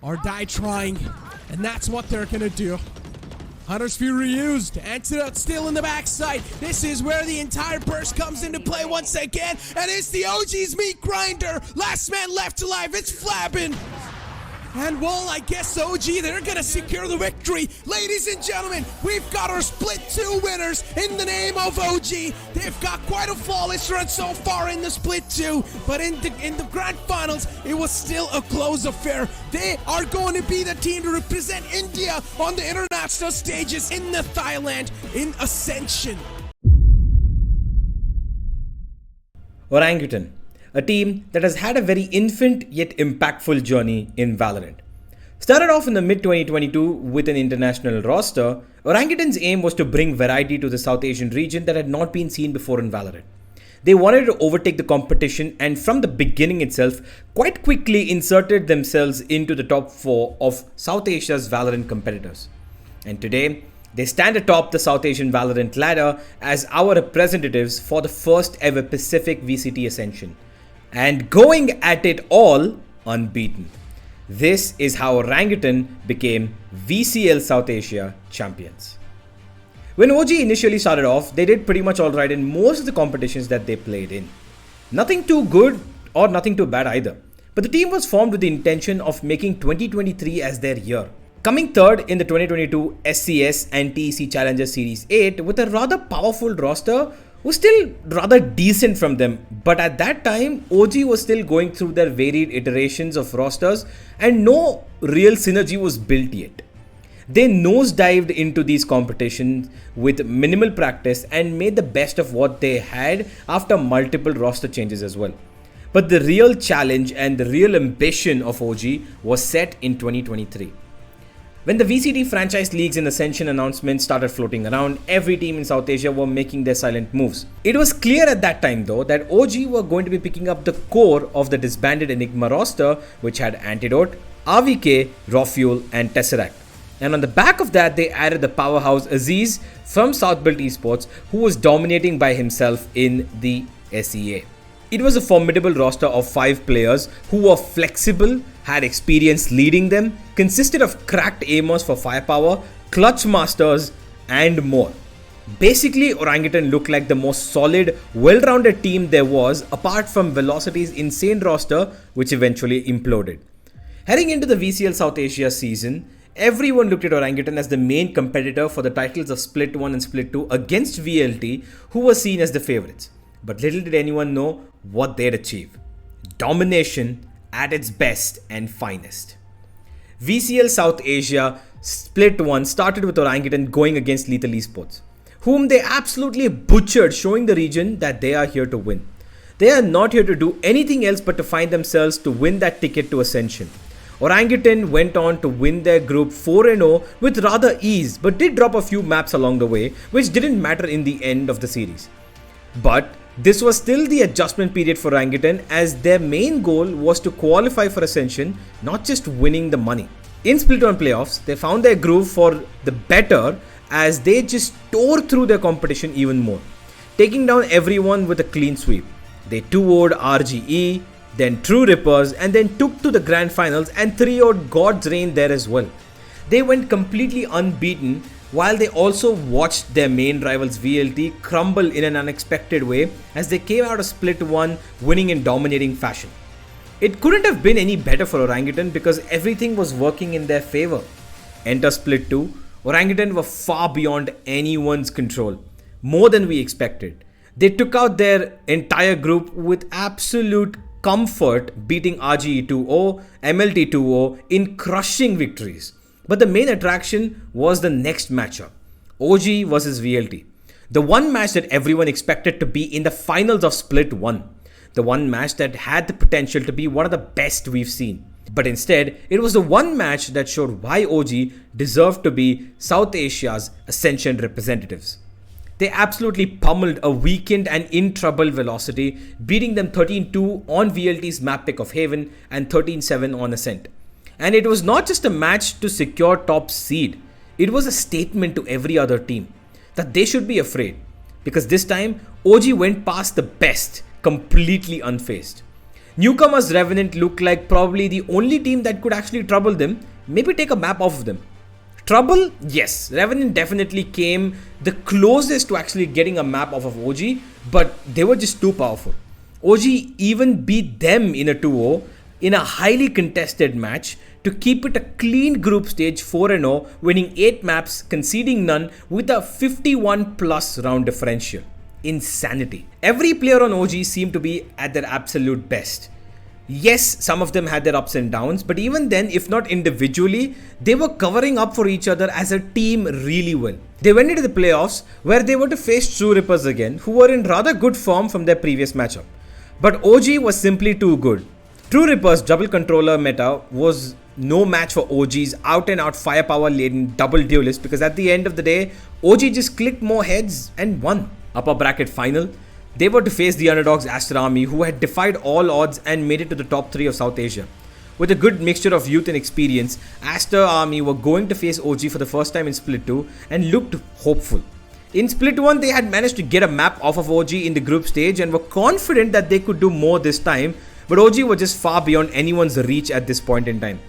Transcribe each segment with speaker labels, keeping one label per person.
Speaker 1: or die trying. And that's what they're gonna do. Hunter's Fury used. Antidote still in the backside. This is where the entire burst comes into play once again. And it's the OG's meat grinder. Last man left alive. It's Flabbin. And well, I guess OG, they're gonna secure the victory. Ladies and gentlemen, we've got our split 2 winners in the name of OG. They've got quite a flawless run so far in the split 2, but in the grand finals, it was still a close affair. They are going to be the team to represent India on the international stages in the Thailand in Ascension.
Speaker 2: Orangutan, a team that has had a very infant yet impactful journey in Valorant. Started off in the mid-2022 with an international roster, Orangutan's aim was to bring variety to the South Asian region that had not been seen before in Valorant. They wanted to overtake the competition and from the beginning itself, quite quickly inserted themselves into the top 4 of South Asia's Valorant competitors. And today, they stand atop the South Asian Valorant ladder as our representatives for the first ever Pacific VCT Ascension. And going at it all unbeaten. This is how Orangutan became VCL South Asia champions. When OG initially started off, they did pretty much alright in most of the competitions that they played in. Nothing too good or nothing too bad either. But the team was formed with the intention of making 2023 as their year. Coming third in the 2022 SCS and TEC Challenger Series 8 with a rather powerful roster was still rather decent from them, but at that time, OG was still going through their varied iterations of rosters and no real synergy was built yet. They nosedived into these competitions with minimal practice and made the best of what they had after multiple roster changes as well. But the real challenge and the real ambition of OG was set in 2023. When the VCT franchise leagues and Ascension announcements started floating around, every team in South Asia were making their silent moves. It was clear at that time though that OG were going to be picking up the core of the disbanded Enigma roster, which had Antidote, RVK, Rawfuel and Tesseract. And on the back of that, they added the powerhouse Aziz from Southbuilt Esports, who was dominating by himself in the SEA. It was a formidable roster of 5 players who were flexible, had experience leading them, consisted of cracked aimers for firepower, clutch masters and more. Basically, Orangutan looked like the most solid, well-rounded team there was apart from Velocity's insane roster which eventually imploded. Heading into the VCL South Asia season, everyone looked at Orangutan as the main competitor for the titles of Split 1 and Split 2 against VLT, who were seen as the favourites. But little did anyone know what they'd achieve. Domination at its best and finest. VCL South Asia Split 1 started with Orangutan going against Lethal Esports, whom they absolutely butchered, showing the region that they are here to win. They are not here to do anything else but to find themselves to win that ticket to Ascension. Orangutan went on to win their group 4-0 with rather ease, but did drop a few maps along the way, which didn't matter in the end of the series. But this was still the adjustment period for Orangutan, as their main goal was to qualify for Ascension, not just winning the money. In Split 1 playoffs, they found their groove for the better as they just tore through their competition even more, taking down everyone with a clean sweep. They 2-0'd RGE, then True Rippers, and then took to the grand finals and 3-0'd God's Reign there as well. They went completely unbeaten, while they also watched their main rivals VLT crumble in an unexpected way as they came out of Split 1 winning in dominating fashion. It couldn't have been any better for Orangutan because everything was working in their favor. Enter Split 2, Orangutan were far beyond anyone's control, more than we expected. They took out their entire group with absolute comfort, beating RGE 2-0, MLT 2-0 in crushing victories. But the main attraction was the next matchup, OG versus VLT. The one match that everyone expected to be in the finals of Split 1. The one match that had the potential to be one of the best we've seen. But instead, it was the one match that showed why OG deserved to be South Asia's Ascension representatives. They absolutely pummeled a weakened and in trouble Velocity, beating them 13-2 on VLT's map pick of Haven and 13-7 on Ascent. And it was not just a match to secure top seed, it was a statement to every other team that they should be afraid, because this time OG went past the best completely unfazed. Newcomers Revenant looked like probably the only team that could actually trouble them, maybe take a map off of them. Trouble? Yes, Revenant definitely came the closest to actually getting a map off of OG, but they were just too powerful. OG even beat them in a 2-0 in a highly contested match to keep it a clean group stage 4-0, winning 8 maps, conceding none with a 51 plus round differential. Insanity. Every player on OG seemed to be at their absolute best. Yes, some of them had their ups and downs, but even then, if not individually, they were covering up for each other as a team really well. They went into the playoffs where they were to face True Rippers again, who were in rather good form from their previous matchup. But OG was simply too good. True Rippers' double controller meta was no match for OG's out and out firepower laden double duelist, because at the end of the day, OG just clicked more heads and won. Upper bracket final. They were to face the underdogs Aster Army, who had defied all odds and made it to the top 3 of South Asia. With a good mixture of youth and experience, Aster Army were going to face OG for the first time in Split 2 and looked hopeful. In Split 1, they had managed to get a map off of OG in the group stage and were confident that they could do more this time, but OG were just far beyond anyone's reach at this point in time.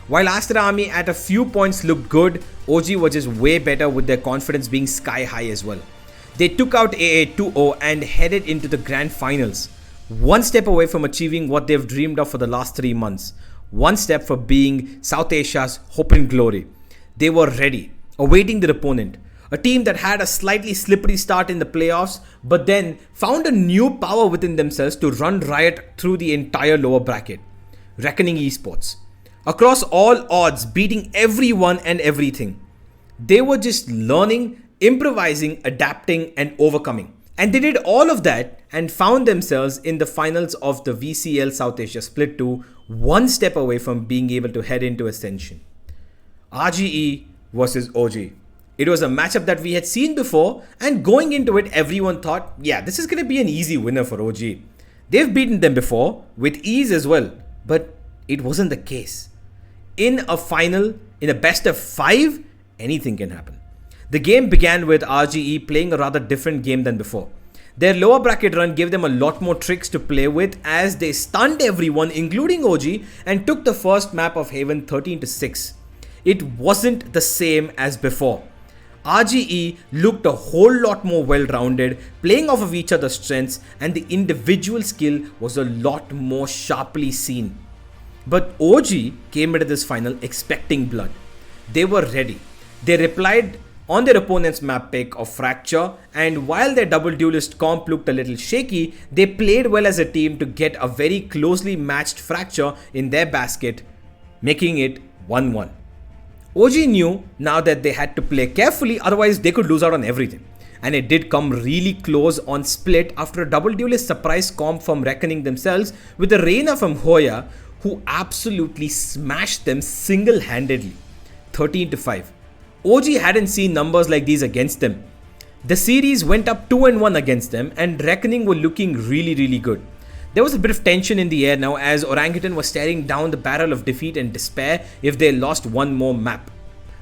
Speaker 2: While Aster Army at a few points looked good, OG were just way better, with their confidence being sky high as well. They took out AA 2-0 and headed into the grand finals, one step away from achieving what they've dreamed of for the last 3 months, one step for being South Asia's hope and glory. They were ready, awaiting their opponent, a team that had a slightly slippery start in the playoffs, but then found a new power within themselves to run Riot through the entire lower bracket, Reckoning Esports. Across all odds, beating everyone and everything. They were just learning, improvising, adapting and overcoming. And they did all of that and found themselves in the finals of the VCL South Asia Split 2, one step away from being able to head into Ascension. RGE versus OG. It was a matchup that we had seen before, and going into it, everyone thought, yeah, this is going to be an easy winner for OG. They've beaten them before, with ease as well, but it wasn't the case. In a final, in a best of 5, anything can happen. The game began with RGE playing a rather different game than before. Their lower bracket run gave them a lot more tricks to play with as they stunned everyone, including OG, and took the first map of Haven 13-6. It wasn't the same as before. RGE looked a whole lot more well-rounded, playing off of each other's strengths, and the individual skill was a lot more sharply seen. But OG came into this final expecting blood. They were ready. They replied on their opponent's map pick of Fracture, and while their double duelist comp looked a little shaky, they played well as a team to get a very closely matched Fracture in their basket, making it 1-1. OG knew now that they had to play carefully, otherwise they could lose out on everything. And it did come really close on Split after a double duelist surprise comp from Reckoning themselves with a Reina from Hoya, who absolutely smashed them single-handedly, 13-5. OG hadn't seen numbers like these against them. The series went up 2-1 against them, and Reckoning were looking really good. There was a bit of tension in the air now as Orangutan was staring down the barrel of defeat and despair if they lost one more map.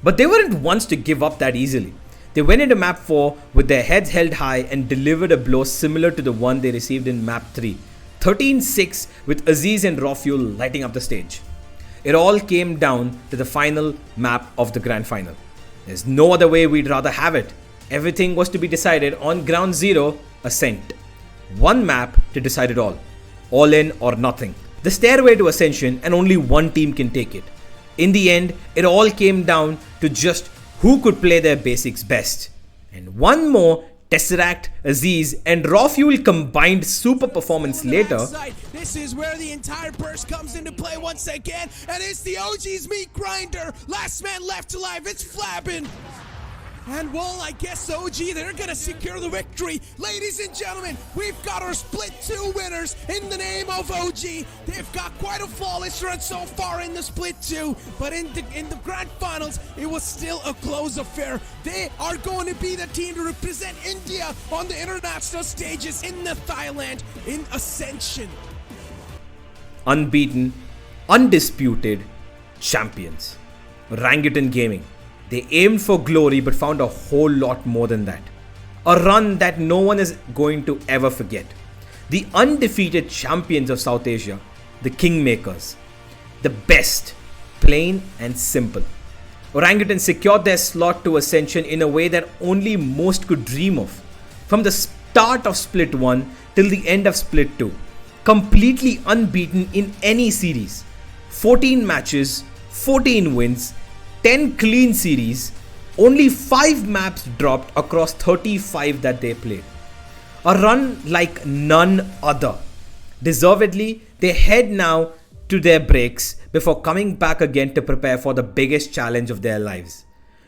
Speaker 2: But they weren't ones to give up that easily. They went into map 4 with their heads held high and delivered a blow similar to the one they received in map 3, 13-6, with Aziz and Raw Fuel lighting up the stage. It all came down to the final map of the grand final. There's no other way we'd rather have it. Everything was to be decided on ground zero, Ascent. One map to decide it all. All in or nothing. The stairway to Ascension, and only one team can take it. In the end, it all came down to just who could play their basics best. And one more Tesseract, Aziz and Raw Fuel combined super performance later.
Speaker 1: This is where the entire burst comes into play once again, and it's the OG's meat grinder. Last man left alive, it's Flabbin. And well, I guess OG, they're gonna secure the victory. Ladies and gentlemen, we've got our Split 2 winners in the name of OG. They've got quite a flawless run so far in the Split 2, but in the grand finals, it was still a close affair. They are going to be the team to represent India on the international stages in the Thailand in Ascension.
Speaker 2: Unbeaten, undisputed champions. Orangutan Gaming. They aimed for glory but found a whole lot more than that. A run that no one is going to ever forget. The undefeated champions of South Asia the Kingmakers. The best, plain and simple. Orangutan secured their slot to Ascension in a way that only most could dream of. From the start of Split 1 till the end of Split 2. Completely unbeaten in any series. 14 matches, 14 wins, 10 clean series, only 5 maps dropped across 35 that they played. A run like none other. Deservedly, they head now to their breaks before coming back again to prepare for the biggest challenge of their lives.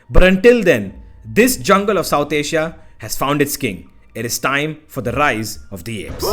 Speaker 2: But until then, this jungle of South Asia has found its king. It is time for the rise of the apes.